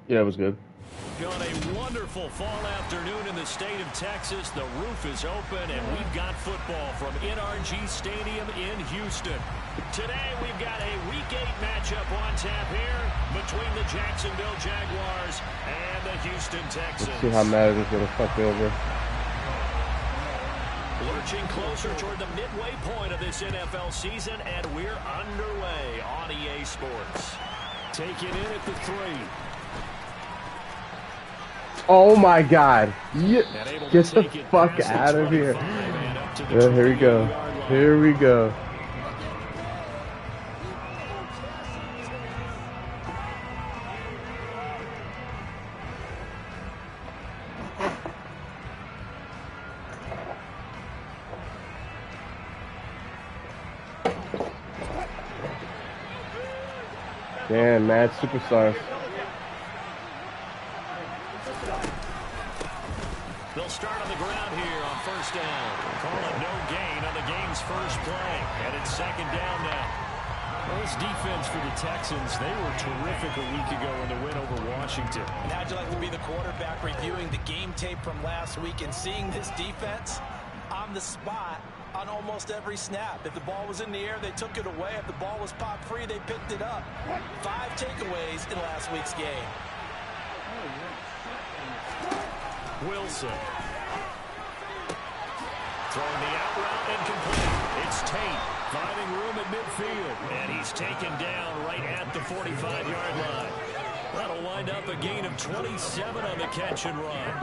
Yeah, it was good. On a wonderful fall afternoon in the state of Texas, the roof is open, and we've got football from NRG Stadium in Houston. Today, we've got a Week 8 matchup on tap here between the Jacksonville Jaguars and the Houston Texans. Let's see how Madden is going to fuck me over. Lurching closer toward the midway point of this NFL season, and we're underway on EA Sports. Take it in at the 3. Oh my God! Yeah. Get the fuck out of here! Yeah, here we go. Here we go. Damn, mad superstars. They'll start on the ground here on first down. Call it no gain on the game's first play. And it's second down now. Well, this defense for the Texans, they were terrific a week ago in the win over Washington. And how'd you like to be the quarterback reviewing the game tape from last week and seeing this defense on the spot on almost every snap? If the ball was in the air, they took it away. If the ball was popped free, they picked it up. 5 takeaways in last week's game. Wilson. Throwing the out route and complete. It's Tate finding room at midfield. And he's taken down right at the 45-yard line. That'll wind up a gain of 27 on the catch and run.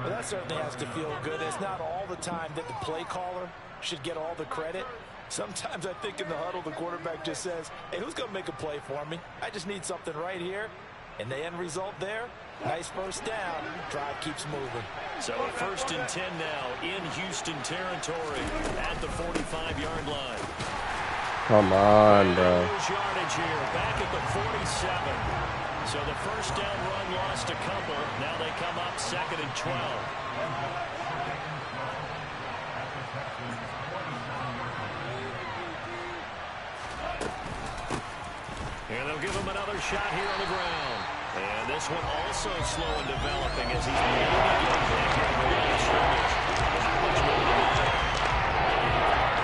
Well, that certainly has to feel good. It's not all the time that the play caller should get all the credit. Sometimes I think in the huddle, the quarterback just says, hey, who's going to make a play for me? I just need something right here. And the end result there, nice first down. Drive keeps moving. So a 1st and 10 now in Houston territory at the 45-yard line. Come on, bro. Yardage here, back at the 47. So the first down run lost a couple. Now they come up 2nd and 12. And they'll give him another shot here on the ground. And this one also slow in developing as he's maybe getting back here in the line of scrimmage. Not much more to do.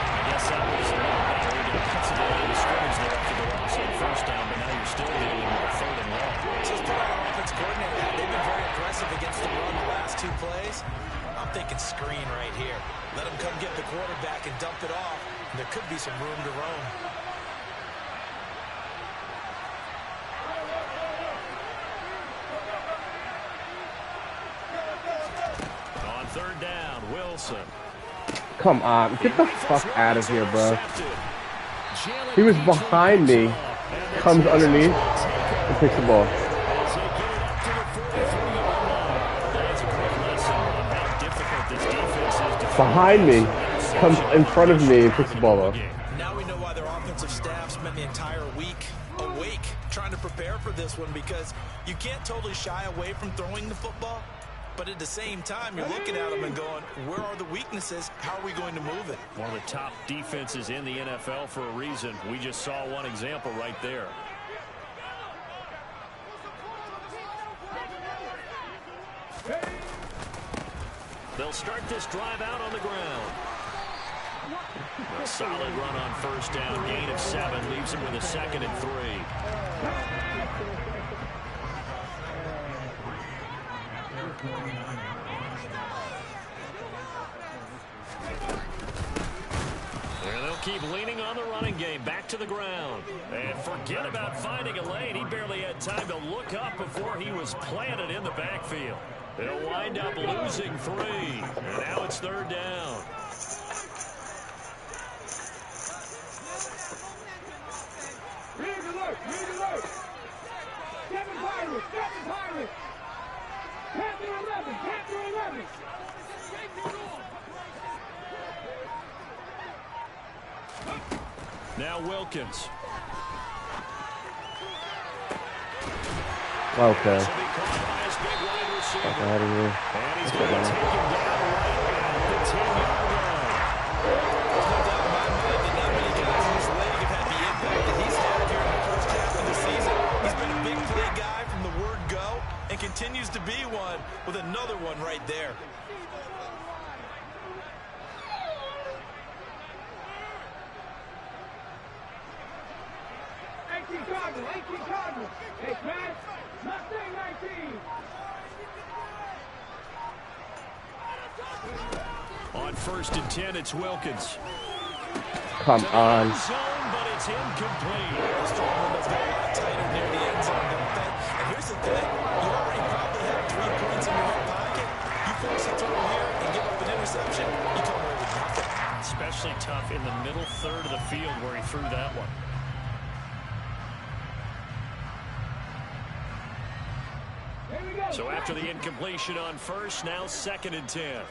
I guess that was a lot better. You get cuts of the line of scrimmage there after the loss on first down, but now you're still dealing with a 3rd and long. So let's put our offense coordinator. They've been very aggressive against the run the last 2 plays. I'm thinking screen right here. Let them come get the quarterback and dump it off. And there could be some room to roam. On 3rd down, Wilson. Come on, get the fuck out of here, bro. He was behind me, comes underneath, and picks the ball. Behind me, comes in front of me, and picks the ball up. Now we know why their offensive staff spent the entire week awake trying to prepare for this one, because you can't totally shy away from throwing the football. But at the same time, you're looking at them and going, where are the weaknesses? How are we going to move it? One of the top defenses in the NFL for a reason. We just saw one example right there. They'll start this drive out on the ground. A solid run on first down. Gain of 7 leaves him with a 2nd and 3. And they'll keep leaning on the running game. Back to the ground. And forget about finding a lane. He barely had time to look up before he was planted in the backfield. They'll wind up losing 3. And now it's 3rd down. Now Wilkins. Okay. Fuck out of here. And he's going to take him down right at the 10-yard line. There's no doubt in my mind that not many guys in this league have had the impact that he's had here in the first half of the season. He's been a big play guy from On 1st and 10, it's Wilkins. Come on. Zone, but it's incomplete. The strong window's got a lot tighter near the end zone, don't they? And here's the thing. You already probably have 3 points in your hip pocket. You force a throw here and give up an interception, you come away with nothing. Especially tough in the middle third of the field where he threw that one. So after the incompletion on 1st, now 2nd and 10.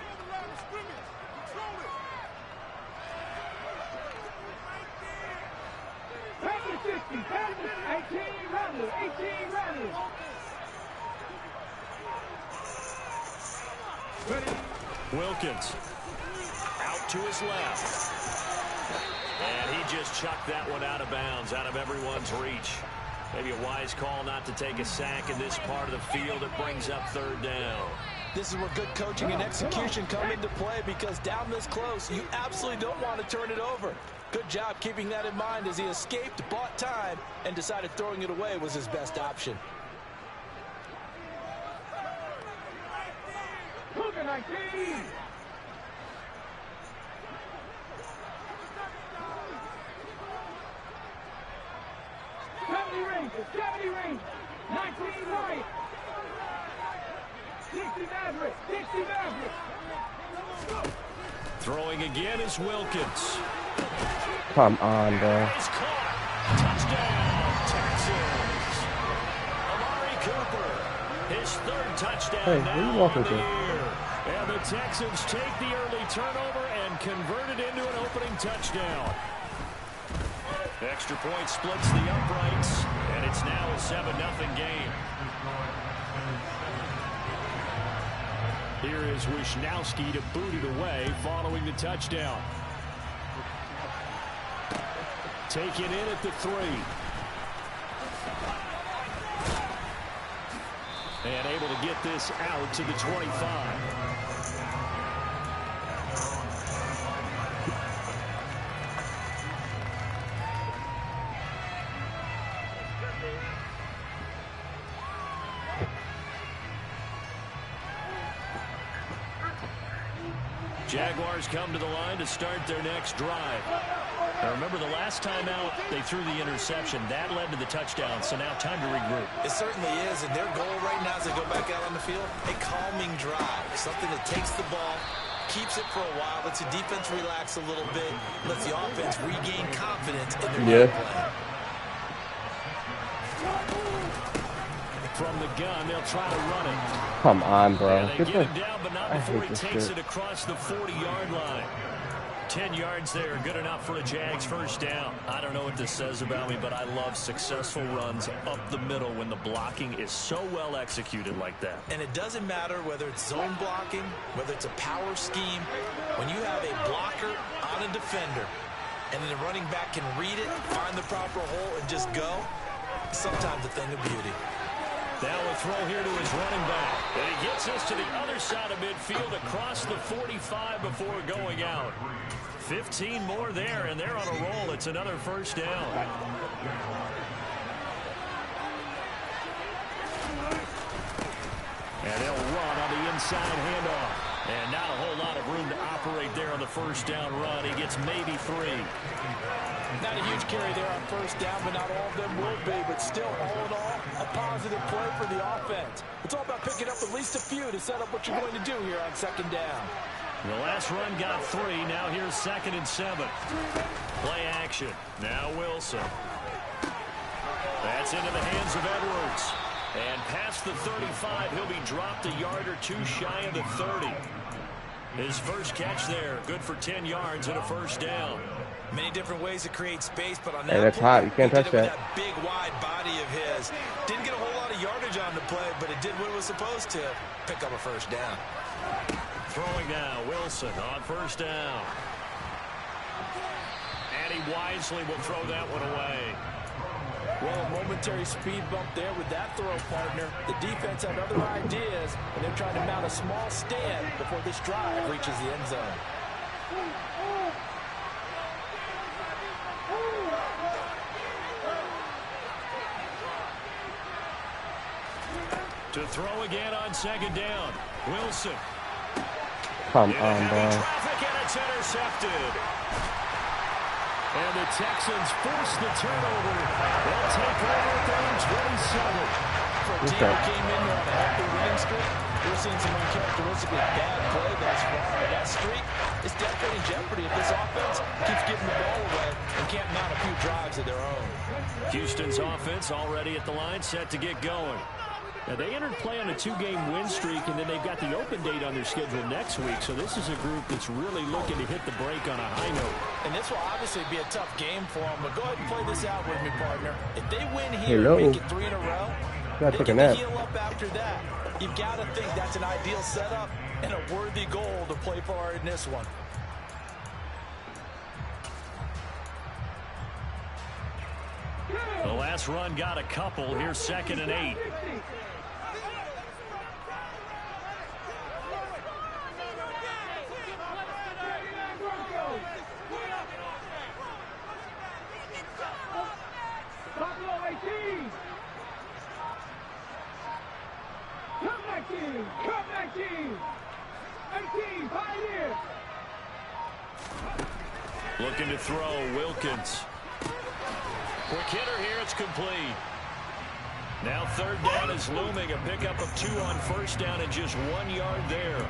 Wilkins out to his left. And he just chucked that one out of bounds, out of everyone's reach. Maybe a wise call not to take a sack in this part of the field. It brings up 3rd down. This is where good coaching and execution come into play, because down this close, you absolutely don't want to turn it over. Good job keeping that in mind as he escaped, bought time, and decided throwing it away was his best option. Throwing again is Wilkins. Come on, bro. He's caught. Touchdown, Texans. Amari Cooper. His 3rd touchdown Hey, now where are you walking on the to? year. And the Texans take the early turnover and convert it into an opening touchdown. Extra point splits the uprights, and it's now a 7-0 game. Here is Wisnowski to boot it away following the touchdown. Taken in at the 3. And able to get this out to the 25. Jaguars come to the line to start their next drive. Now remember, the last time out, they threw the interception. That led to the touchdown, so now time to regroup. It certainly is, and their goal right now as they go back out on the field, a calming drive, something that takes the ball, keeps it for a while, lets the defense relax a little bit, lets the offense regain confidence in their game plan. From the gun, they'll try to run it. Come on, bro. They get him down, but not before he takes it across the 40-yard line. 10 yards there, good enough for a Jags first down. I don't know what this says about me, but I love successful runs up the middle when the blocking is so well executed like that. And it doesn't matter whether it's zone blocking, whether it's a power scheme. When you have a blocker on a defender, and then the running back can read it, find the proper hole, and just go, sometimes a thing of beauty. Now a throw here to his running back. And he gets us to the other side of midfield across the 45 before going out. 15 more there, and they're on a roll. It's another first down. And they'll run on the inside handoff. And not a whole lot of room to operate there on the first down run. He gets maybe 3. Not a huge carry there on first down, but not all of them will be. But still, all in all, a positive play for the offense. It's all about picking up at least a few to set up what you're going to do here on second down. The last run got 3. Now here's 2nd and 7. Play action. Now Wilson. That's into the hands of Edwards. And past the 35, he'll be dropped a yard or 2 shy of the 30. His first catch there, good for 10 yards and a first down. Many different ways to create space, but on that that's hot. You can't touch that. That big, wide body of his. Didn't get a whole lot of yardage on the play, but it did what it was supposed to, pick up a first down. Throwing now, Wilson on first down. And he wisely will throw that one away. Well, a momentary speed bump there with that throw, partner. The defense had other ideas, and they're trying to mount a small stand before this drive reaches the end zone. To throw again on second down. Wilson. Come on, bro. Traffic, and it's intercepted. And the Texans force the turnover. They'll take over at their own 27. For a team that came in on a healthy winning streak, we're seeing some uncharacteristically bad play thus far. That streak is definitely in jeopardy if this offense keeps giving the ball away and can't mount a few drives of their own. Houston's offense already at the line, set to get going. Now, they entered play on a 2-game win streak, and then they've got the open date on their schedule next week. So this is a group that's really looking to hit the break on a high note. And this will obviously be a tough game for them. But go ahead and play this out with me, partner. If they win here and make it 3 in a row, they can heal up after that. You've got to think that's an ideal setup and a worthy goal to play for in this one. The last run got a couple. Here's 2nd and 8. Looking to throw, Wilkins. Quick hitter here, it's complete. Now 3rd down is looming, a pickup of 2 on 1st down and just 1 yard there.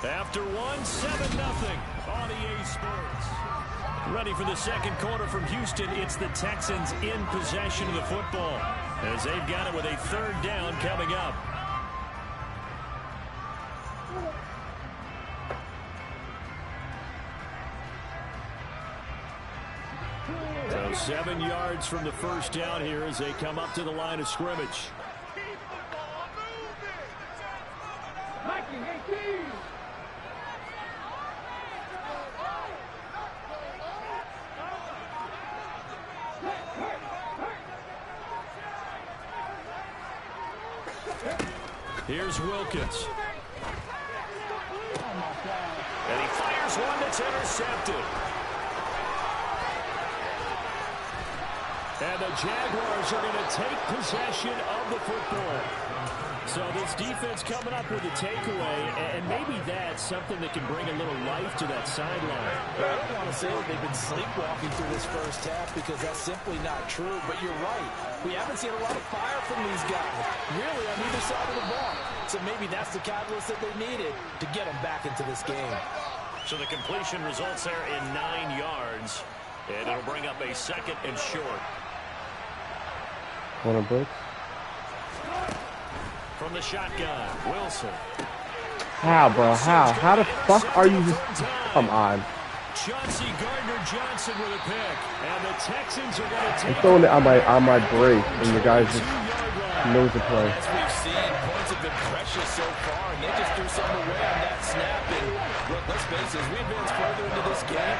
After 1, 7-0 on EA Sports. Ready for the 2nd quarter from Houston. It's the Texans in possession of the football as they've got it with a 3rd down coming up. So 7 yards from the 1st down here as they come up to the line of scrimmage. Here's Wilkins. And he fires one that's intercepted. And the Jaguars are going to take possession of the football. So this defense coming up with a takeaway, and maybe that's something that can bring a little life to that sideline. I don't want to say that they've been sleepwalking through this first half because that's simply not true, but you're right. We haven't seen a lot of fire from these guys, really on either side of the ball. So maybe that's the catalyst that they needed to get them back into this game. So the completion results there in 9 yards, and it'll bring up a 2nd and short. Want a break? From the shotgun, Wilson. How, bro? How the fuck are you just... Come on. Chauncey Gardner-Johnson with a pick. And the Texans are going to take... I'm throwing it on my break, and the guys just knows the play. As we've seen, points have been precious so far, and they just threw something away on that snap. And look, let's face it, as we advance further into this game,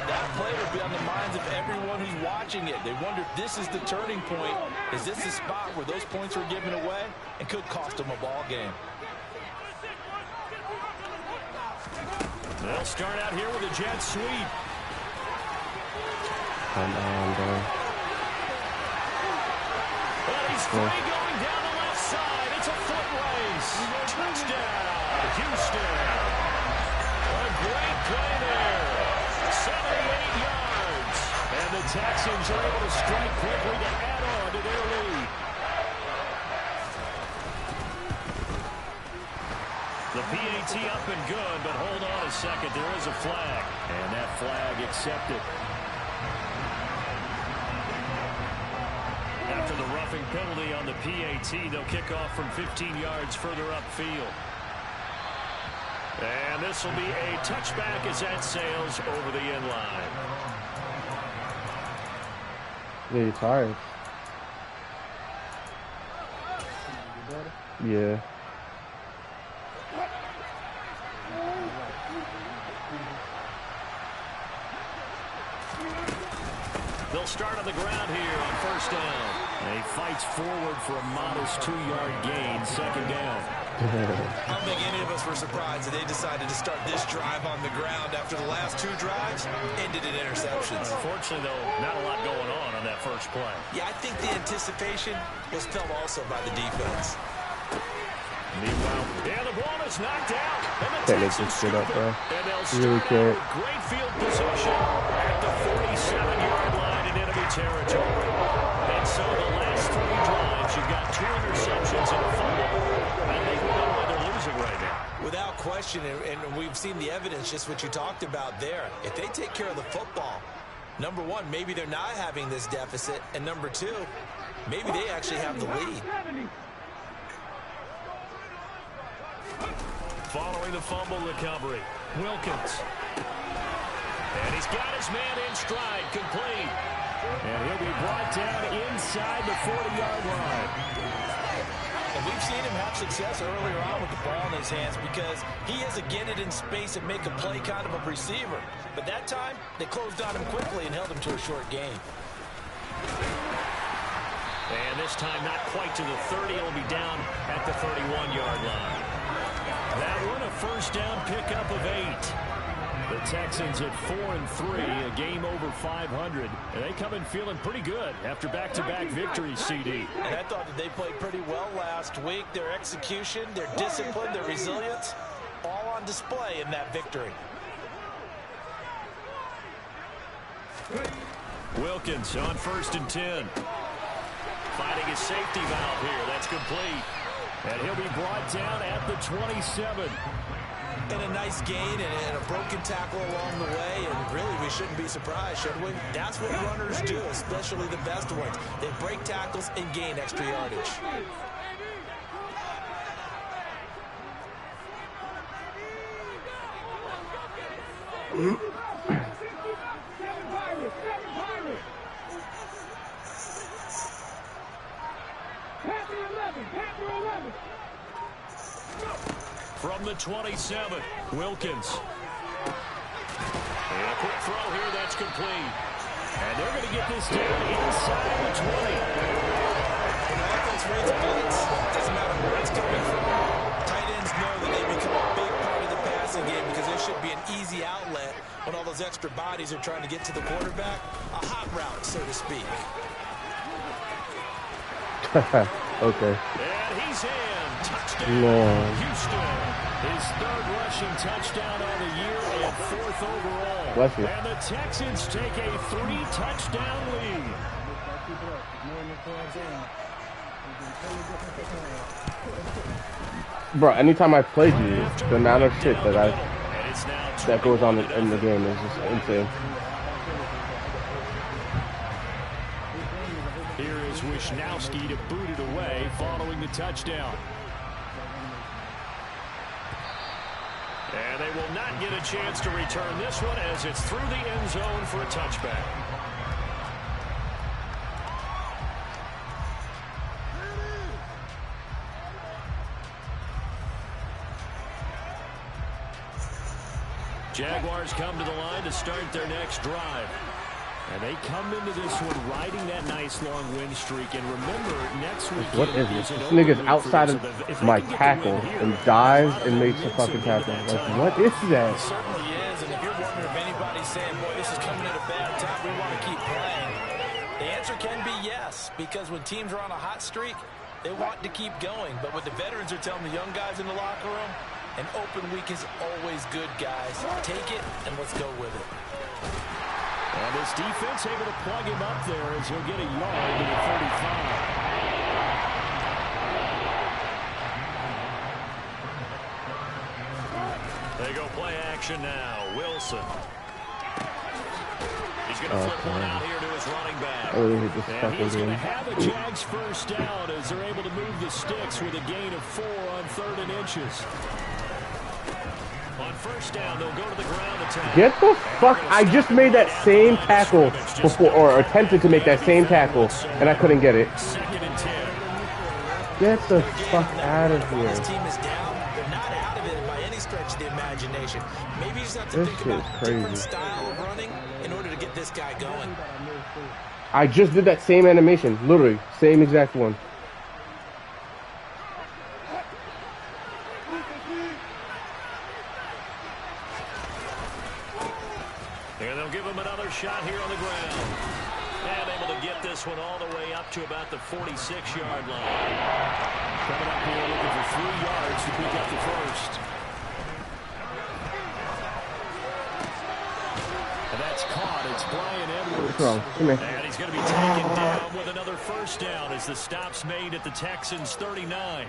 that play will be on the minds of everyone who's watching it. They wonder if this is the turning point. Is this the spot where those points were given away and could cost them a ball game? They'll start out here with a jet sweep. Come on, bro. And he's free going down the left side. It's a foot race. Touchdown, Houston. A great play there. 78 yards. And the Texans are able to strike quickly to add on to their lead. The PAT up and good, but hold on a second. There is a flag. And that flag accepted. After the roughing penalty on the PAT, they'll kick off from 15 yards further upfield. And this will be a touchback as that sails over the end line. Yeah, you're tired. Yeah. They'll start on the ground here on 1st down. And he fights forward for a modest 2-yard gain, 2nd down. I don't think any of us were surprised that they decided to start this drive on the ground after the last two drives ended in interceptions. Unfortunately, though, not a lot going on that first play. Yeah, I think the anticipation was felt also by the defense. Meanwhile, yeah, the ball is knocked out. Can't make this shit up, bro. You really can't. Great field position at the 47-yard line in enemy territory. And so the last three drives, you've got 2 interceptions and a fumble. I think we know why they're losing right now. Without question, and we've seen the evidence, just what you talked about there. If they take care of the football, number one, maybe they're not having this deficit. And number two, maybe they actually have the lead. Following the fumble recovery, Wilkins. And he's got his man in stride, complete. And he'll be brought down inside the 40-yard line. And we've seen him have success earlier on with the ball in his hands because he has to get it in space and make a play kind of a receiver. But that time, they closed on him quickly and held him to a short gain. And this time, not quite to the 30. It'll be down at the 31-yard line. That one, a first down pickup of 8. The Texans at 4-3, a game over 500. And they come in feeling pretty good after back-to-back victories, CD. And I thought that they played pretty well last week. Their execution, their discipline, their resilience, all on display in that victory. Wilkins on 1st and 10. Finding his safety valve here. That's complete. And he'll be brought down at the 27. And a nice gain and a broken tackle along the way. And really, we shouldn't be surprised, should we? That's what runners do, especially the best ones. They break tackles and gain extra yardage. From the 27, Wilkins. And a quick throw here, that's complete. And they're going to get this down inside the 20. When the offense reads a blitz, doesn't matter where it's coming from. Tight ends know that they become a big part of the passing game because there should be an easy outlet when all those extra bodies are trying to get to the quarterback. A hot route, so to speak. Okay. And he's in. Touchdown, Houston. His 3rd rushing touchdown on the year and 4th overall. Bless you. And the Texans take a 3-touchdown lead. Bro, anytime I played you, the amount of shit that goes on in the game is just insane. Here is Wisnowski to boot it away following the touchdown. And they will not get a chance to return this one as it's through the end zone for a touchback. Jaguars come to the line to start their next drive. And they come into this one riding that nice long win streak. And remember, next week... What is this? This nigga's outside of my tackle and dives and makes a fucking tackle. Like, what is that? It certainly is. And if you're wondering if anybody's saying, boy, this is coming at a bad time, we want to keep playing, the answer can be yes. Because when teams are on a hot streak, they want to keep going. But what the veterans are telling the young guys in the locker room, an open week is always good, guys. Take it and let's go with it. And his defense able to plug him up there as he'll get a yard to the 35. They go play action now. Wilson. He's going to flip one out here to his running back. And he's going to have a Jags first down as they're able to move the sticks with a gain of 4 on 3rd and inches. On first down, they'll go to the ground attack. Get the fuck! I just made that same tackle before, or attempted to make that same tackle, and I couldn't get it. 2nd and 10. Get the fuck out of here. This team is down. They're not out of it by any stretch of the imagination. Maybe you just have to think about a different style of running in order to get this guy going. I just did that same animation, literally, same exact one. give him another shot here on the ground. And able to get this one all the way up to about the 46-yard line. Coming up here looking for 3 yards to pick up the first. And that's caught. It's Brian Edwards. And he's going to be taken down with another first down as the stop's made at the Texans' 39.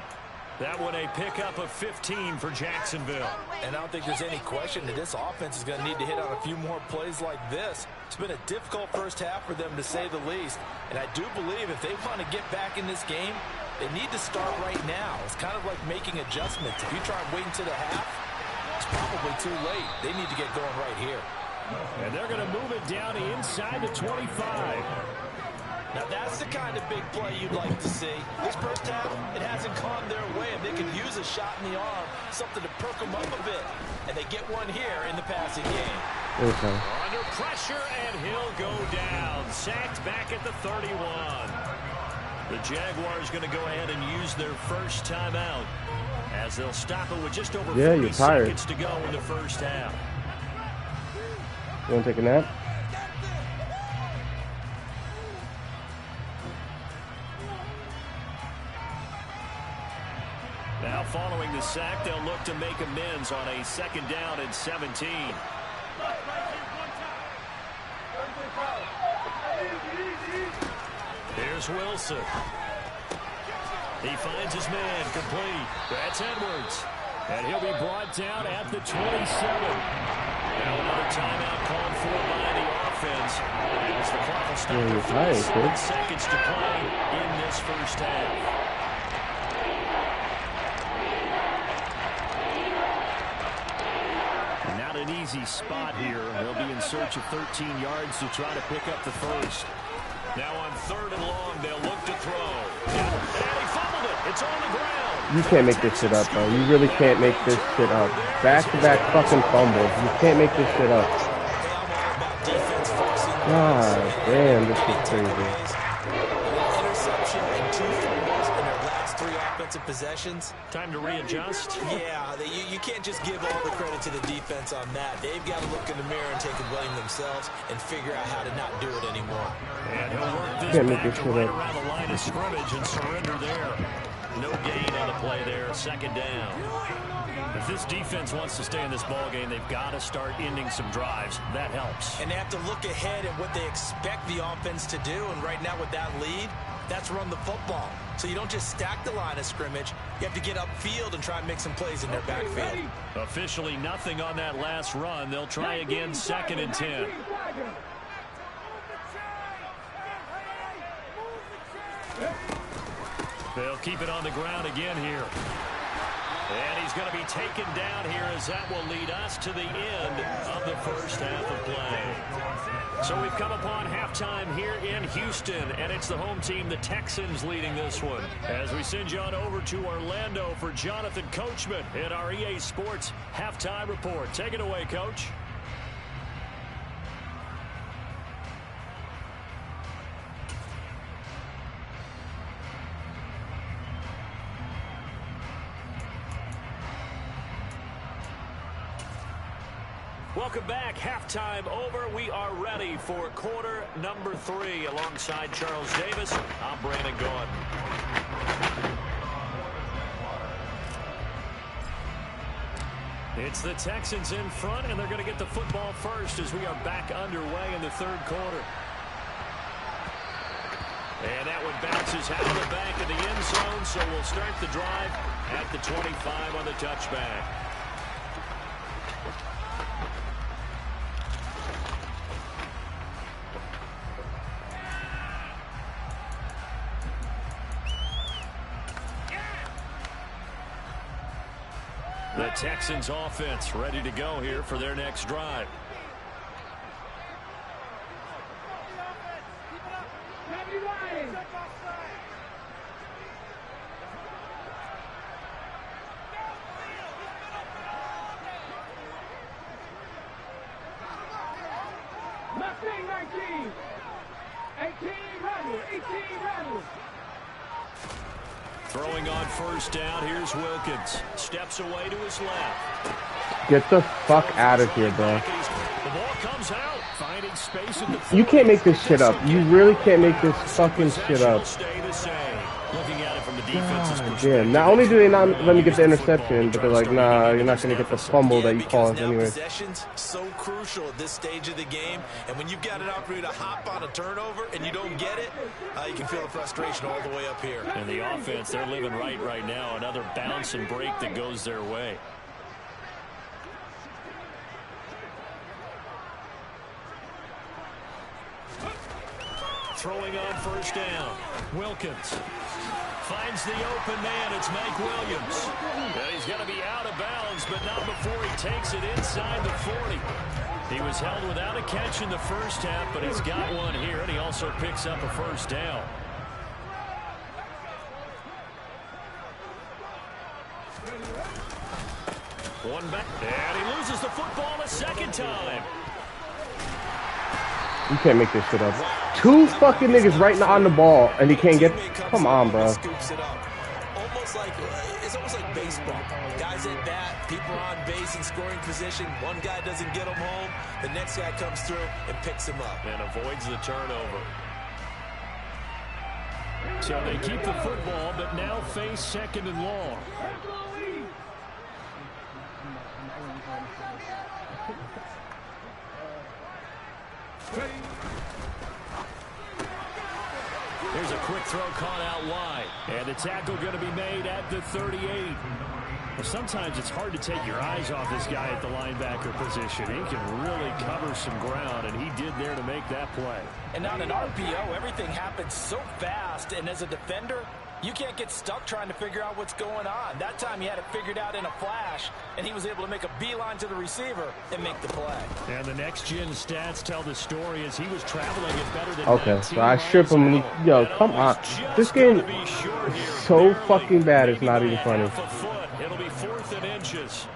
That one a pickup of 15 for Jacksonville. And I don't think there's any question that this offense is going to need to hit on a few more plays like this. It's been a difficult first half for them, to say the least. And I do believe if they want to get back in this game, they need to start right now. It's kind of like making adjustments. If you try and wait until the half, it's probably too late. They need to get going right here. And they're going to move it down inside the 25. Now that's the kind of big play you'd like to see. This first half, it hasn't gone their way, and they could use a shot in the arm, something to perk them up a bit. And they get one here in the passing game. Okay. Under pressure, and he'll go down. Sacked back at the 31. The Jaguars going to go ahead and use their first timeout as they'll stop it with just over 40 seconds to go in the first half. You want to take a nap? Now following the sack, they'll look to make amends on a 2nd down and 17. Here's Wilson. He finds his man complete. That's Edwards. And he'll be brought down at the 27. Now another timeout called for by the offense. As the clock will stop for 37 seconds to play in this first half. Not an easy spot here. They'll be in search of 13 yards to try to pick up the first. Now on 3rd and long, they'll look to throw. And he fumbled it. It's on the ground. You can't make this shit up, bro. You really can't make this shit up. Back-to-back fucking fumbles. You can't make this shit up. God damn, this is crazy. Interception and 2 fumbles in their last 3 offensive possessions. Time to readjust. Yeah, you can't just give all the credit to the defense on that. They've got to look in the mirror and take the blame themselves and figure out how to not do it anymore. And he'll work this back to right around the line of scrimmage and surrender there. No gain on the play there, 2nd down. If this defense wants to stay in this ball game, they've got to start ending some drives. That helps. And they have to look ahead at what they expect the offense to do. And right now with that lead, that's run the football. So you don't just stack the line of scrimmage. You have to get upfield and try and make some plays in their backfield. Officially nothing on that last run. They'll try again, 2nd and 10. They'll keep it on the ground again here. And he's going to be taken down here as that will lead us to the end of the first half of play. So we've come upon halftime here in Houston, and it's the home team, the Texans, leading this one. As we send you on over to Orlando for Jonathan Coachman in our EA Sports Halftime Report. Take it away, Coach. Welcome back. Halftime over. We are ready for quarter number 3. Alongside Charles Davis, I'm Brandon Gaudin. It's the Texans in front, and they're going to get the football first as we are back underway in the 3rd quarter. And that one bounces out of the back of the end zone, so we'll start the drive at the 25 on the touchback. The Texans offense ready to go here for their next drive. Throwing on first down, here's Wilkins. Steps away to his left. Get the fuck out of here, bro. The ball comes out. Finds make space at the 40. You can't make this shit up. You really can't make this fucking shit up. Looking at it from the defense's perspective. Yeah, not only do they not let me get the interception, but they're like, nah, you're not going to get the fumble that you caused anyway. Possession's so crucial at this stage of the game, and when you've got an opportunity to hop on a turnover and you don't get it, you can feel the frustration all the way up here. And the offense, they're living right now. Another bounce and break that goes their way. Throwing on first down. Wilkins finds the open man. It's Mike Williams. Well, he's going to be out of bounds, but not before he takes it inside the 40. He was held without a catch in the first half, but he's got one here, and he also picks up a first down. One back, and he loses the football a second time. You can't make this shit up. Two fucking niggas right now on the ball, and he can't get. Come on, bro. Almost like it's almost like baseball. Guys at bat, people are on base in scoring position. One guy doesn't get him home, the next guy comes through and picks him up and avoids the turnover. So they keep the football, but now face second and long. Here's a quick throw caught out wide. And the tackle going to be made at the 38. Well, sometimes it's hard to take your eyes off this guy at the linebacker position. He can really cover some ground, and he did there to make that play. And on an RPO, everything happens so fast, and as a defender, you can't get stuck trying to figure out what's going on. That time he had it figured out in a flash, and he was able to make a beeline to the receiver and make the play. And the next-gen stats tell the story as he was traveling at better than Okay, so I strip him. Yo, come on. This game is so fucking bad, it's not even funny. It'll be 4th and inches.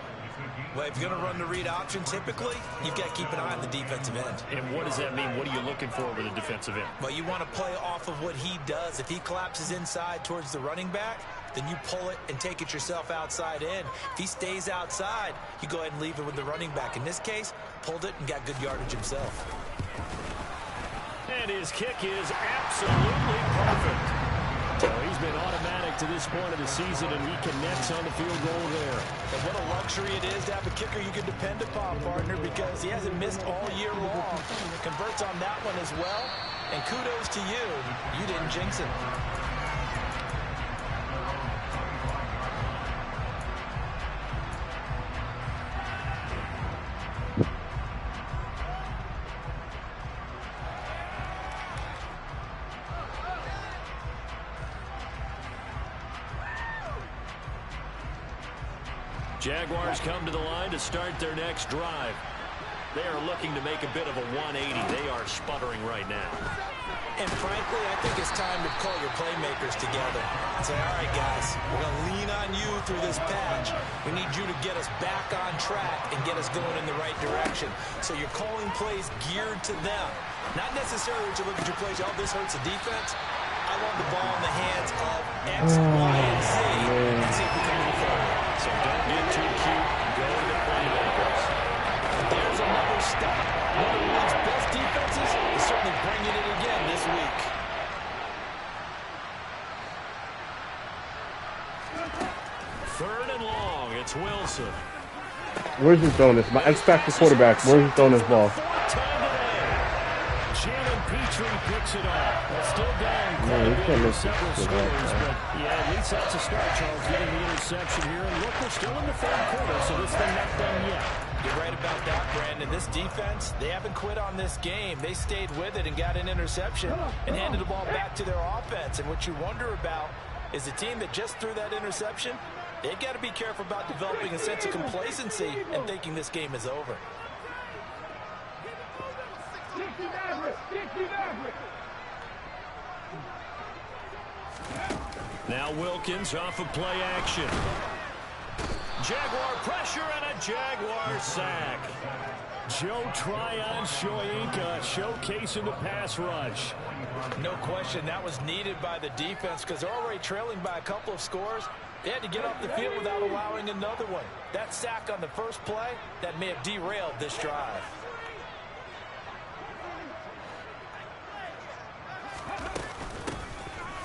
Well, if you're going to run the read option, typically, you've got to keep an eye on the defensive end. And what does that mean? What are you looking for with a defensive end? Well, you want to play off of what he does. If he collapses inside towards the running back, then you pull it and take it yourself outside in. If he stays outside, you go ahead and leave it with the running back. In this case, pulled it and got good yardage himself. And his kick is absolutely perfect. So he's been automatic to this point of the season, and he connects on the field goal there. And what a luxury it is to have a kicker you can depend upon, partner, because he hasn't missed all year long. Converts on that one as well. And kudos to you. You didn't jinx him. Jaguars come to the line to start their next drive. They are looking to make a bit of a 180. They are sputtering right now. And frankly, I think it's time to call your playmakers together and say, all right, guys, we're going to lean on you through this patch. We need you to get us back on track and get us going in the right direction. So you're calling plays geared to them. Not necessarily that you look at your plays, oh, this hurts the defense. I want the ball in the hands of X, Y, and Z and see if we can move forward. So don't get too cute. Go to the playmakers. There's another stop. One of the league's best defenses is certainly bringing it again this week. Third and long. It's Wilson. Where's he throwing this? My X-Factor quarterback. Where's he throwing this ball? Picks it off. Well, still down quite a bit for several scores, but yeah, at least that's a start, Charles, getting the interception here. And look, we're still in the third quarter, so this thing not done yet. You're right about that, Brandon. This defense, they haven't quit on this game. They stayed with it and got an interception and handed the ball back to their offense. And what you wonder about is a team that just threw that interception, they've got to be careful about developing a sense of complacency and thinking this game is over. Now Wilkins off of play action. Jaguar pressure and a Jaguar sack. Joe Tryon-Shoyinka showcasing the pass rush. No question that was needed by the defense because they're already trailing by a couple of scores. They had to get off the field without allowing another one. That sack on the first play, that may have derailed this drive.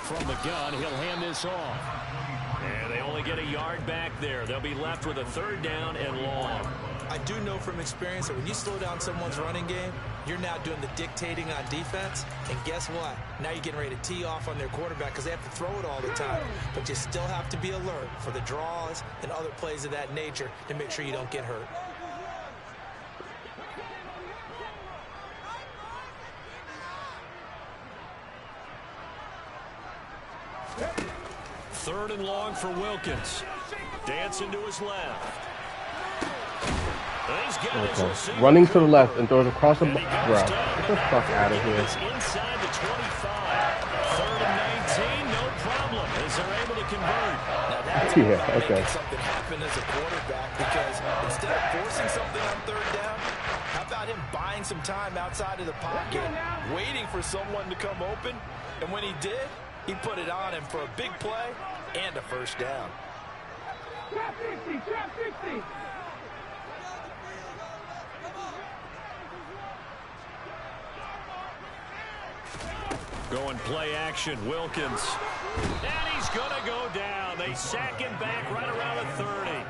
From the gun, he'll hand this off. And they only get a yard back there. They'll be left with a 3rd down and long. I do know from experience that when you slow down someone's running game, you're now doing the dictating on defense. And guess what? Now you're getting ready to tee off on their quarterback because they have to throw it all the time. But you still have to be alert for the draws and other plays of that nature to make sure you don't get hurt. Third and long for Wilkins. Dancing to his left. Okay. Running to the left and throws across the bro. Get the fuck out of here. Inside the 25. 3rd and 19, no problem, as they're able to convert. Now that's making something happen as a quarterback, because instead of forcing something on 3rd down, how about him buying some time outside of the pocket, waiting for someone to come open, and when he did, he put it on him for a big play and a 1st down. Trap 60, trap 60. Going play action, Wilkins. And he's going to go down. They sack him back right around the 30.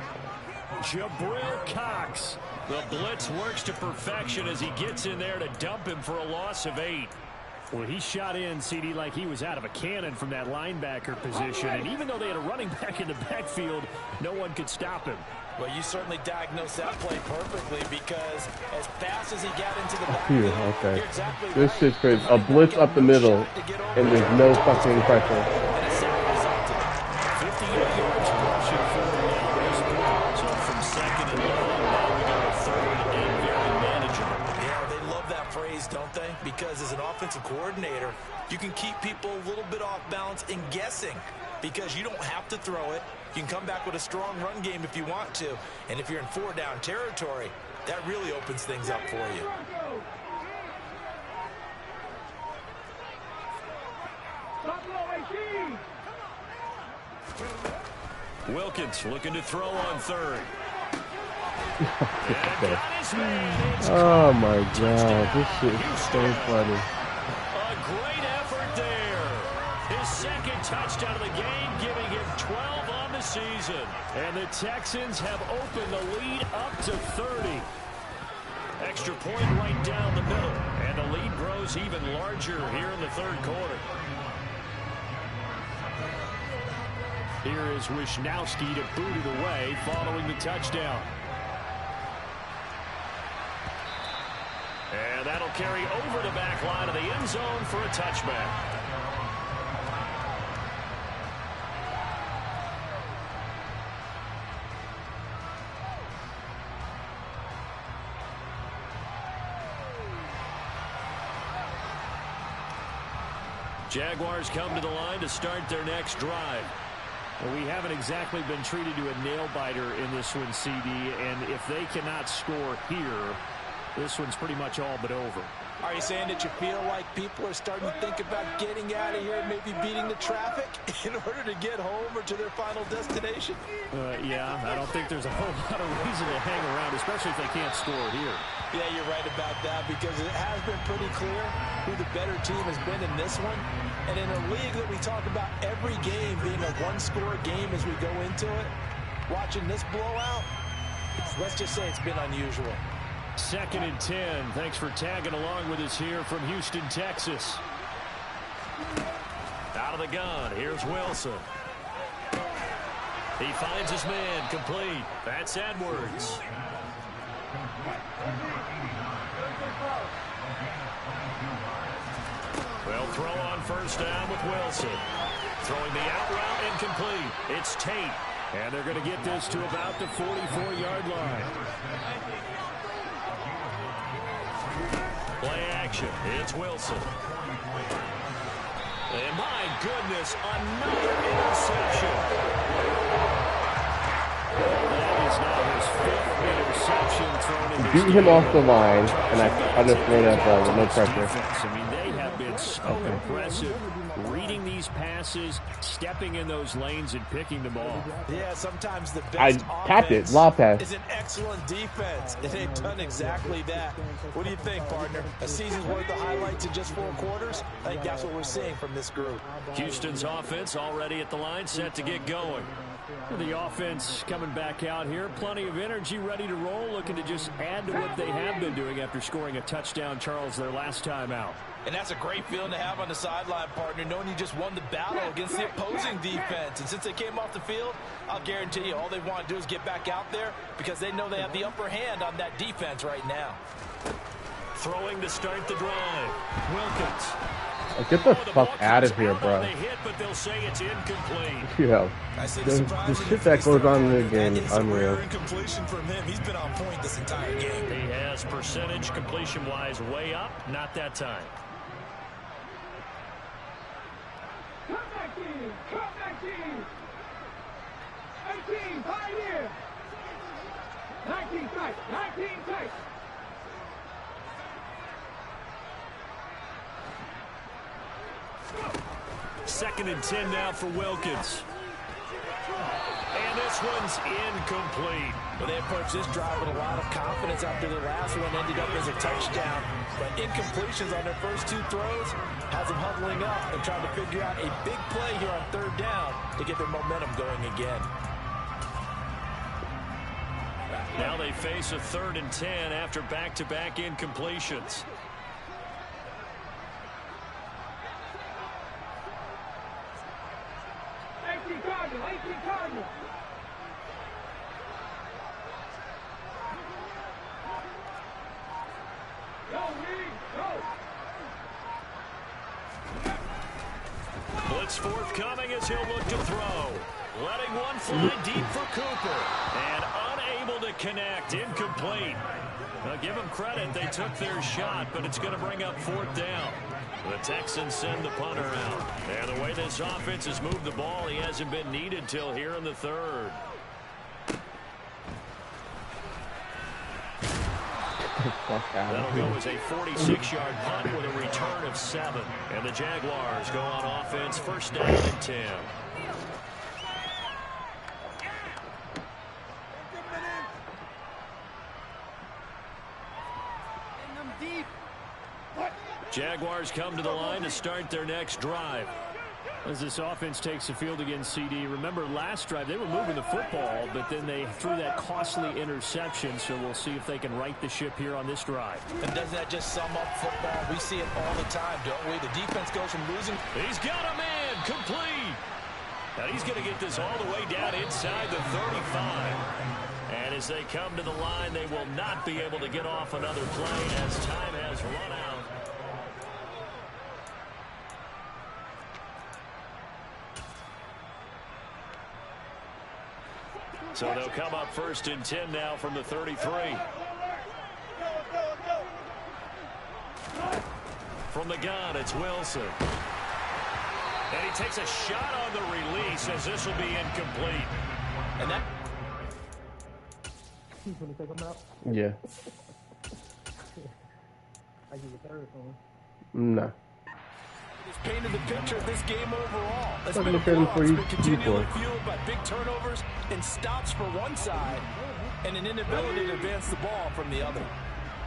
Jabril Cox. The blitz works to perfection as he gets in there to dump him for a loss of 8. Well, he shot in, CD, like he was out of a cannon from that linebacker position. And even though they had a running back in the backfield, no one could stop him. Well, you certainly diagnosed that play perfectly, because as fast as he got into the backfield, okay. you're exactly This right. shit's crazy. A blitz up the middle, and there's no fucking pressure. And a sack resulted. 58 yards rushing for him now. There's the ball. So from 2nd and long, now we go to 3rd and very manageable. Yeah, they love that phrase, don't they? Because as an offensive coordinator, you can keep people a little bit off balance and guessing, because you don't have to throw it. You can come back with a strong run game if you want to. And if you're in 4-down territory, that really opens things up for you. Wilkins looking to throw on 3rd. Oh my god, this shit is so funny. A great effort there. His 2nd touchdown of the game, giving him 12 on the season. And the Texans have opened the lead up to 30. Extra point right down the middle. And the lead grows even larger here in the 3rd quarter. Here is Wisnowski to boot it away following the touchdown. And that'll carry over the back line of the end zone for a touchback. Jaguars come to the line to start their next drive. Well, we haven't exactly been treated to a nail-biter in this one, CD, and if they cannot score here, this one's pretty much all but over. Are you saying that you feel like people are starting to think about getting out of here and maybe beating the traffic in order to get home or to their final destination? Yeah, I don't think there's a whole lot of reason to hang around, especially if they can't score here. Yeah, you're right about that, because it has been pretty clear who the better team has been in this one. And in a league that we talk about every game being a one-score game as we go into it, watching this blowout, let's just say it's been unusual. 2nd and 10. Thanks for tagging along with us here from Houston, Texas. Out of the gun, here's Wilson. He finds his man, complete. That's Edwards. They'll throw on 1st down with Wilson. Throwing the out route incomplete. It's Tate. And they're going to get this to about the 44-yard line. Play action. It's Wilson. And my goodness, another interception. That is now his 5th interception thrown in this Beat him game. off the line, and I underthrow that ball with no pressure. I mean, they have have been so impressive. Reading these passes, stepping in those lanes, and picking them off. Yeah, sometimes the best I tapped it, lob pass. is an excellent defense, and they've done exactly that. What do you think, partner? A season's worth of highlights in just 4 quarters? I think that's what we're seeing from this group. Houston's offense already at the line, set to get going. The offense coming back out here. Plenty of energy, ready to roll, looking to just add to what they have been doing after scoring a touchdown, Charles, their last time out. And that's a great feeling to have on the sideline, partner, knowing you just won the battle against the opposing defense. And since they came off the field, I'll guarantee you all they want to do is get back out there because they know they have the upper hand on that defense right now. Throwing to start the drive. Wilkins. Get the fuck out of here, bro. Hit, but they'll say it's incomplete. Yeah. The shit that goes on in the game is unreal. Completion from him. He's been on point this entire game. He has percentage completion-wise way up. Not that time. Come back in. Come back in. 18, pioneer. 19 tight. 19 tight. Second and 10 now for Wilkins. And this one's incomplete. Well, they approached this drive with a lot of confidence after the last one ended up as a touchdown. But incompletions on their first 2 throws has them huddling up and trying to figure out a big play here on 3rd down to get their momentum going again. Now they face a 3rd and 10 after back-to-back incompletions. 18 Cardinal. Go, Reed, go. Blitz forthcoming as he'll look to throw. Letting one fly deep for Cooper. And unable to connect. Incomplete. Now give them credit. They took their shot, but it's going to bring up 4th down. The Texans send the punter out. And the way this offense has moved the ball, he hasn't been needed till here in the 3rd. That'll go as a 46-yard punt with a return of 7. And the Jaguars go on offense, 1st down and 10. Jaguars come to the line to start their next drive. As this offense takes the field against CD, remember last drive they were moving the football, but then they threw that costly interception, so we'll see if they can right the ship here on this drive. And doesn't that just sum up football? We see it all the time, don't we? The defense goes from losing. He's got a man, complete. And he's going to get this all the way down inside the 35. And as they come to the line, they will not be able to get off another play as time has run out. So they'll come up 1st and 10 now from the 33. From the gun, it's Wilson. And he takes a shot on the release as this will be incomplete. And that. Yeah. No. It's painted the picture of this game overall. It's I'm been looking for you continually fueled by big turnovers and stops for one side and an inability to advance the ball from the other.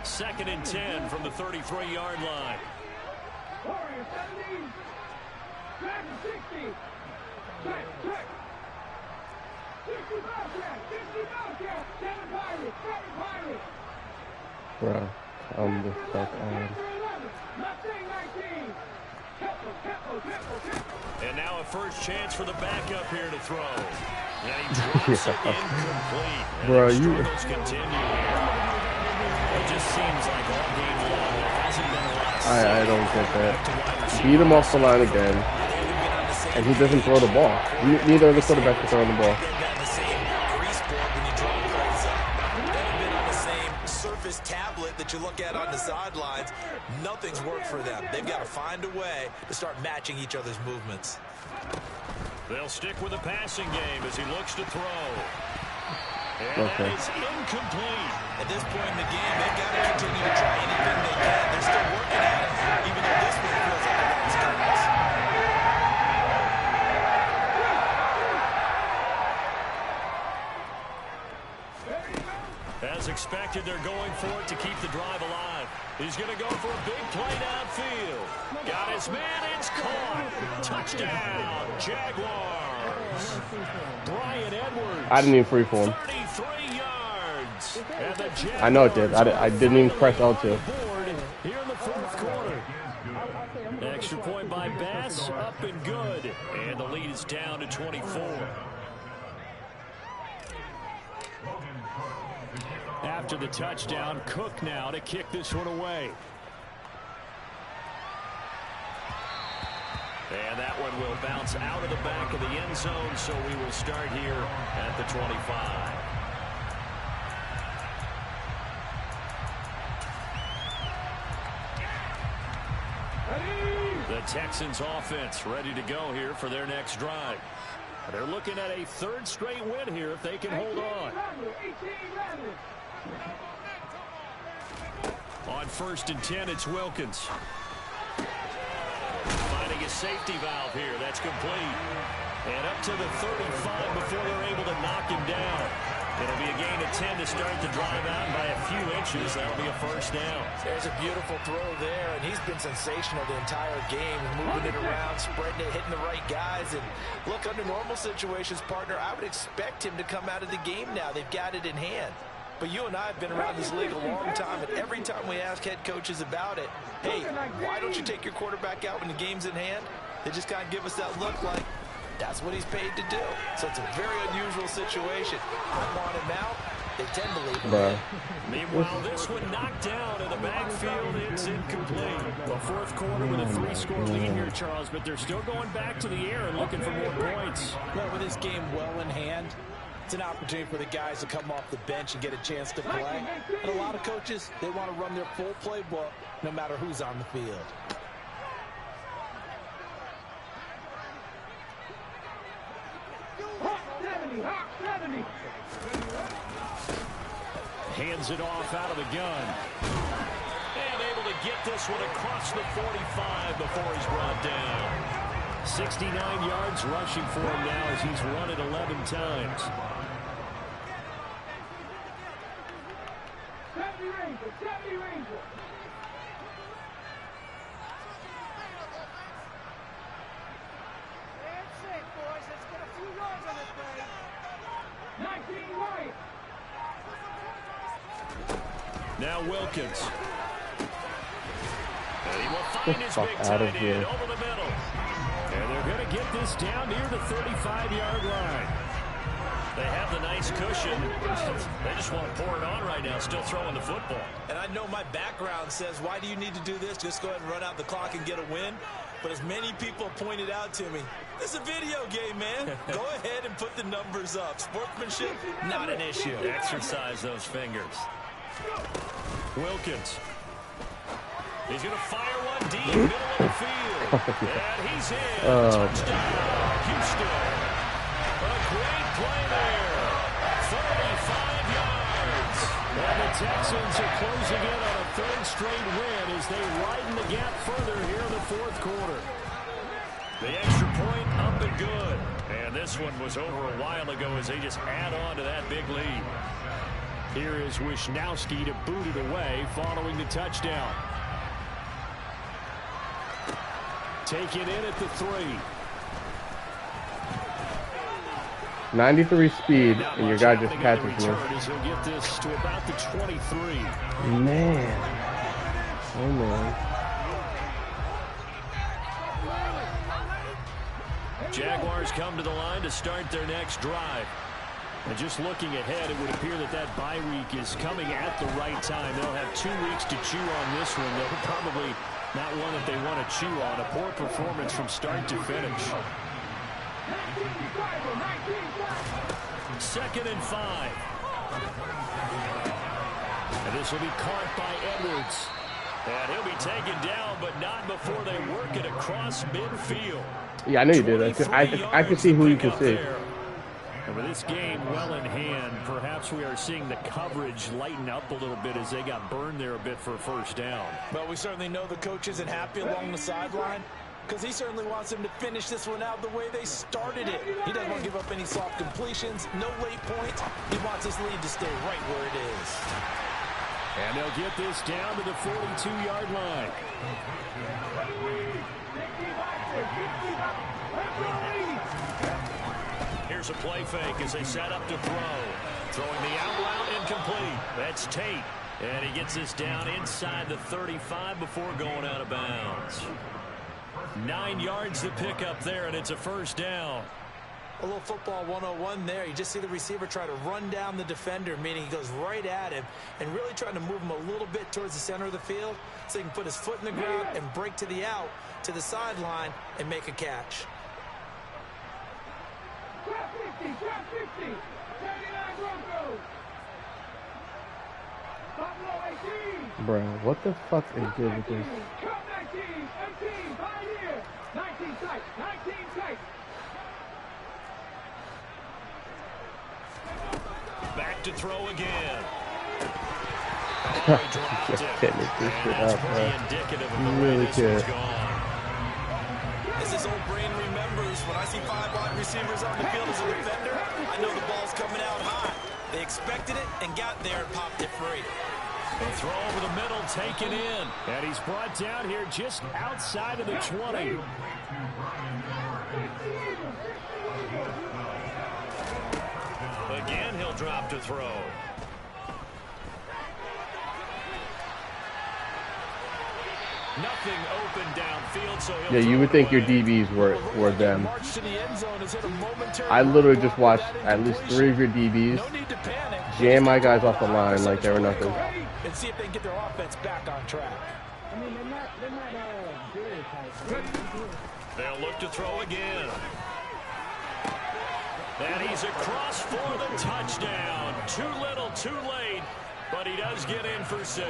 2nd and 10 from the 33-yard line. Warrior 70. Track 60. Track. 60 Bobcat. 60 Bobcat. 7 Pirates. 7 Pirates. Bro, I'm the fuck on. Mustang 19. And now a first chance for the backup here to throw. And he drops it incomplete. And bro, the struggles continue here. It just seems like all game long there hasn't been a lot. I don't get that. Beat him off the line again, and he doesn't throw the ball. Neither of the quarterbacks are throwing the ball. Tablet that you look at on the sidelines, nothing's worked for them. They've got to find a way to start matching each other's movements. They'll stick with the passing game as he looks to throw. And that is incomplete. At this point in the game, they've got to continue to try anything they can. They're still working at it, even though this one feels expected, they're going for it to keep the drive alive. He's going to go for a big play downfield. Got his man. It's caught. Touchdown, Jaguars. Brian Edwards. I didn't even free for him. 33 yards. And the Jaguars I know it did. I didn't even press L2. here in the fourth quarter. Extra point by Bass, up and good. And the lead is down to 24. After the touchdown, Cook now to kick this one away. And that one will bounce out of the back of the end zone, so we will start here at the 25. The Texans offense ready to go here for their next drive. They're looking at a third straight win here if they can hold on. On 1st and 10, it's Wilkins. Finding a safety valve here. That's complete. And up to the 35 before they're able to knock him down. It'll be a gain of 10 to start the drive out by a few inches. That'll be a first down. There's a beautiful throw there, and he's been sensational the entire game, moving it around, spreading it, hitting the right guys. And look, under normal situations, partner, I would expect him to come out of the game now. They've got it in hand. But you and I have been around this league a long time, and every time we ask head coaches about it, hey, why don't you take your quarterback out when the game's in hand? They just kind of give us that look like that's what he's paid to do. So it's a very unusual situation. I want him out. They tend to leave him. Meanwhile, this one knocked down in the backfield. It's incomplete. The fourth quarter with a 3-score lead here, Charles, but they're still going back to the air and looking for more points. Well, with this game well in hand, it's an opportunity for the guys to come off the bench and get a chance to play. And a lot of coaches, they want to run their full playbook no matter who's on the field. Hands it off out of the gun. And able to get this one across the 45 before he's brought down. 69 yards rushing for him now as he's run it 11 times. Now Wilkins. And he will find his big tight end over the middle. And they're going to get this down near the 35-yard line. They have the nice cushion. They just want to pour it on right now, still throwing the football. And I know my background says, why do you need to do this? Just go ahead and run out the clock and get a win. But as many people pointed out to me, this is a video game, man. Go ahead and put the numbers up. Sportsmanship, not an issue. Exercise those fingers. Wilkins. He's going to fire one deep, middle of the field. And he's in. Touchdown, Houston. A great play there. 35 yards. And the Texans are closing in on a third straight win as they widen the gap further here in the fourth quarter. The extra point up and good. And this one was over a while ago as they just add on to that big lead. Here is Wisnowski to boot it away following the touchdown. Take it in at the 3. 93 speed, and your guy just catches me. He'll get this to about the 23. Man. Oh, man. Jaguars come to the line to start their next drive. And just looking ahead, it would appear that that bye week is coming at the right time. They'll have 2 weeks to chew on this one. They'll probably not one that they want to chew on. A poor performance from start to finish. 2nd and 5. And this will be caught by Edwards. And he'll be taken down, but not before they work it across midfield. Yeah, I know you did that. I can see who you can see. And with this game well in hand, perhaps we are seeing the coverage lighten up a little bit as they got burned there a bit for a first down. Well, we certainly know the coach isn't happy along the sideline. because he certainly wants them to finish this one out the way they started it. He doesn't want to give up any soft completions, no late points. He wants his lead to stay right where it is. And they'll get this down to the 42-yard line. Here's a play fake as they set up to throw. Throwing the out route incomplete. That's Tate. And he gets this down inside the 35 before going out of bounds. 9 yards to pick up there, and it's a first down. A little football 101 there. You just see the receiver try to run down the defender, meaning he goes right at him and really trying to move him a little bit towards the center of the field so he can put his foot in the ground and break to the out, to the sideline, and make a catch. Trap 50, trap 50. 79 Broncos. Buffalo 18. Bro, what the fuck is good with this? Come 19, 18, Pioneer. 19 tight, 19 tight. Back to throw again. Just getting this shit up, bro. Really good. As his old brain remembers, when I see 5 wide receivers on the field as a defender, I know the ball's coming out high. They expected it and got there and popped it free. A throw over the middle, taken in. And he's brought down here just outside of the 20. Again, he'll drop to throw. Nothing open downfield, so yeah, you would think your DBs were them. I literally just watched at least 3 of your DBs jam my guys off the line like they were nothing. And see if they can get their offense back on track. They'll look to throw again. And he's across for the touchdown. Too little, too late. But he does get in for 6.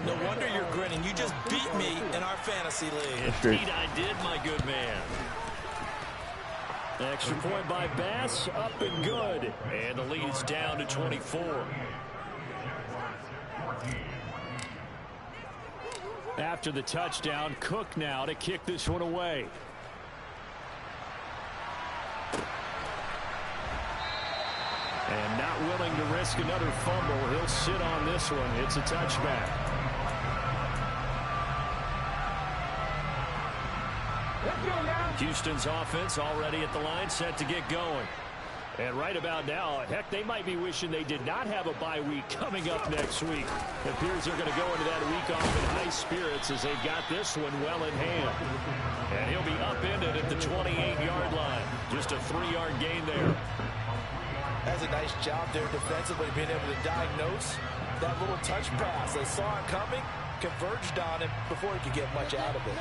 No wonder you're grinning. You just beat me in our fantasy league. Indeed I did, my good man. Extra point by Bass, up and good. And the lead's down to 24. After the touchdown, Cook now to kick this one away. And not willing to risk another fumble. He'll sit on this one. It's a touchback. Houston's offense already at the line, set to get going. And right about now, heck, they might be wishing they did not have a bye week coming up next week. It appears they're going to go into that week off in high spirits as they've got this one well in hand. And he'll be upended at the 28-yard line. Just a 3-yard gain there. That's a nice job there defensively, being able to diagnose that little touch pass. They saw it coming, converged on him before he could get much out of it.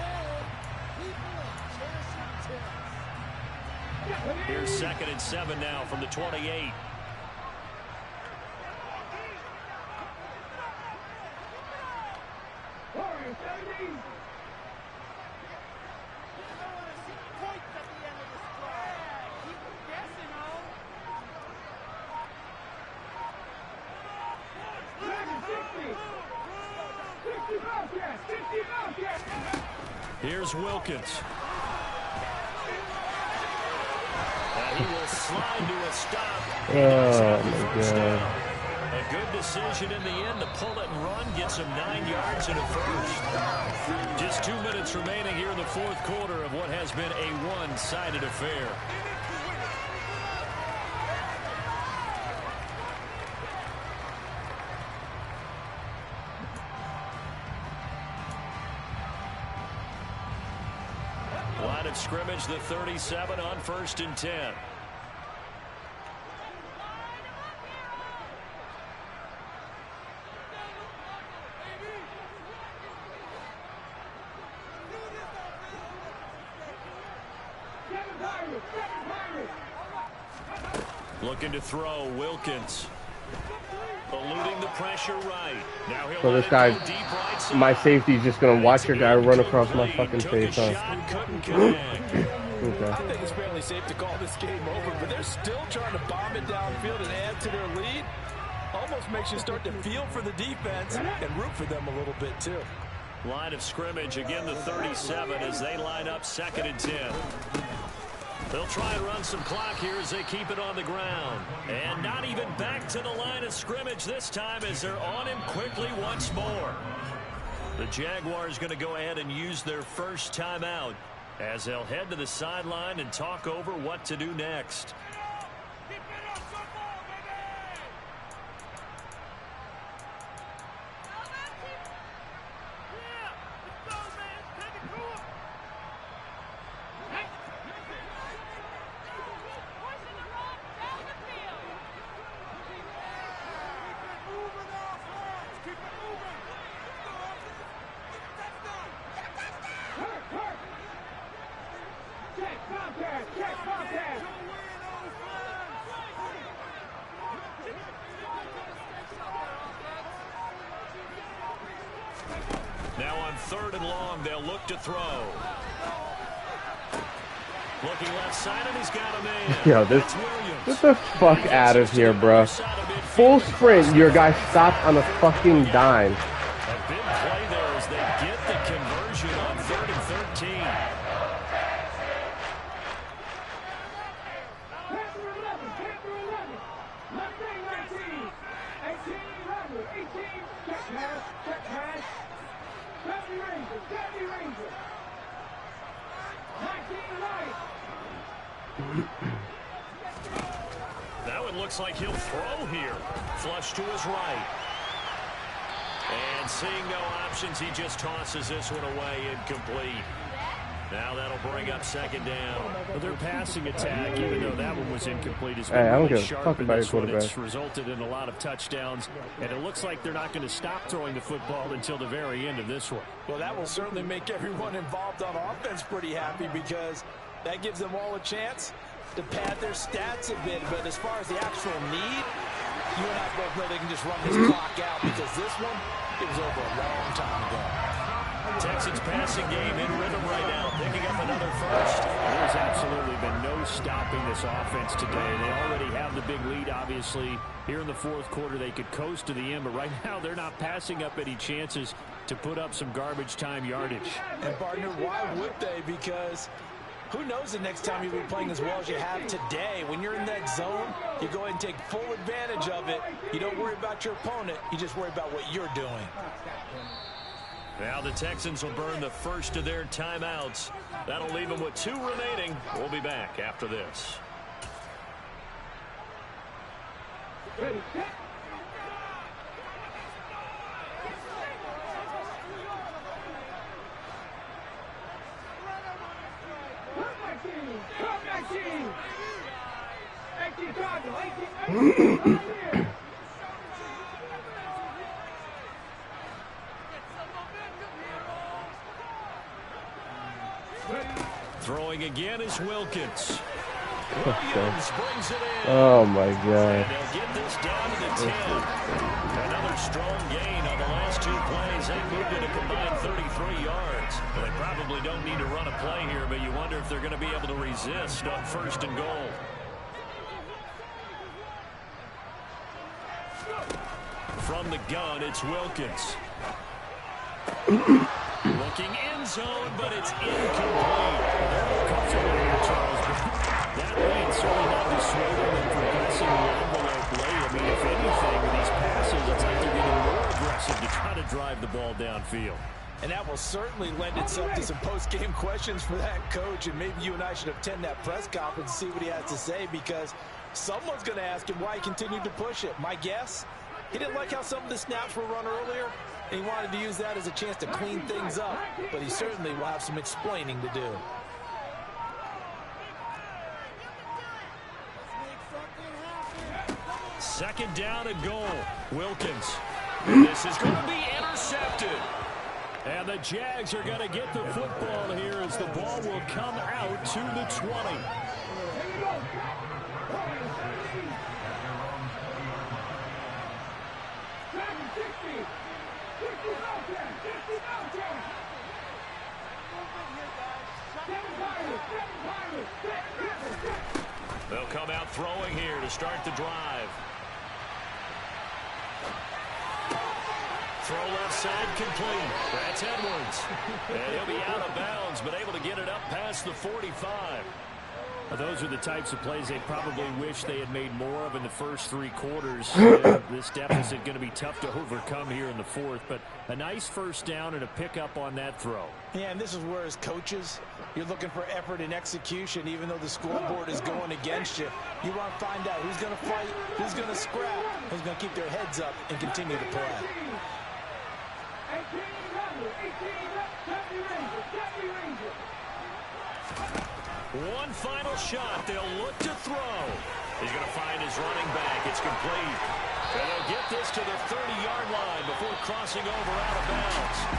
Here's 2nd and 7 now from the 28. Here's Wilkins. And he will slide to a stop. Oh, my God. A good decision in the end to pull it and run, gets him 9 yards and a first. Just 2 minutes remaining here in the 4th quarter of what has been a one-sided affair. Line of scrimmage, the 37 on 1st and 10. Looking to throw, Wilkins. Eluding the pressure right. Now he'll So this guy, my safety's just going to watch your guy run across my fucking face, huh? Okay. I think it's fairly safe to call this game over, but they're still trying to bomb it downfield and add to their lead. Almost makes you start to feel for the defense and root for them a little bit, too. Line of scrimmage, again the 37 as they line up 2nd and 10. They'll try and run some clock here as they keep it on the ground. And not even back to the line of scrimmage this time as they're on him quickly once more. The Jaguars going to go ahead and use their first timeout as they'll head to the sideline and talk over what to do next. Now on 3rd and long, they'll look to throw. Looking left side, and he's got a man. Yo, get the fuck out of here, bro. Full sprint, your guy stopped on a fucking dime. A big play there as they get the conversion on 3rd and 13. Now it looks like he'll throw here. Flush to his right. And seeing no options, he just tosses this one away, incomplete. Now that'll bring up 2nd down. Well, their passing attack, even though that one was incomplete, has Hey, I don't been really give a sharp fuck in about this your one. quarterback. It's resulted in a lot of touchdowns, and it looks like they're not going to stop throwing the football until the very end of this one. Well, that will certainly make everyone involved on offense pretty happy because that gives them all a chance to pad their stats a bit. But as far as the actual need, you and I both know they can just run this clock out because this one, it was over a long time ago. Texans passing game in rhythm right now, picking up another first. There's absolutely been no stopping this offense today. They already have the big lead, obviously. Here in the 4th quarter, they could coast to the end, but right now they're not passing up any chances to put up some garbage time yardage. And, partner, why would they? Because who knows the next time you'll be playing as well as you have today. When you're in that zone, you go ahead and take full advantage of it. You don't worry about your opponent. You just worry about what you're doing. Now the Texans will burn the first of their timeouts. That'll leave them with 2 remaining. We'll be back after this. Throwing again is Wilkins. Williams brings it in. Oh my god. And they'll get this down to the 10. Another strong gain on the last 2 plays. They moved it a combined 33 yards. Well, they probably don't need to run a play here, but you wonder if they're going to be able to resist on 1st and goal. From the gun, it's Wilkins. Looking end zone, but it's incomplete. That rain certainly not dissuading them from pressing the envelope late. I mean, if anything, with these passes, it's like they're getting more aggressive to try to drive the ball downfield. And that will certainly lend itself to some post-game questions for that coach. And maybe you and I should attend that press conference and see what he has to say, because someone's going to ask him why he continued to push it. My guess, he didn't like how some of the snaps were run earlier, and he wanted to use that as a chance to clean things up. But he certainly will have some explaining to do. Second down and goal. Wilkins. This is going to be intercepted. And the Jags are going to get the football here as the ball will come out to the 20. They'll come out throwing here to start the drive. Throw left side complete. That's Edwards. And he'll be out of bounds, but able to get it up past the 45. Those are the types of plays they probably wish they had made more of in the first 3 quarters. This deficit going to be tough to overcome here in the fourth, but a nice first down and a pickup on that throw. Yeah, and this is where, as coaches, you're looking for effort and execution, even though the scoreboard is going against you. You want to find out who's going to fight, who's going to scrap, who's going to keep their heads up and continue to play. 18 One final shot. They'll look to throw. He's going to find his running back. It's complete. And they'll get this to the 30-yard line before crossing over out of bounds.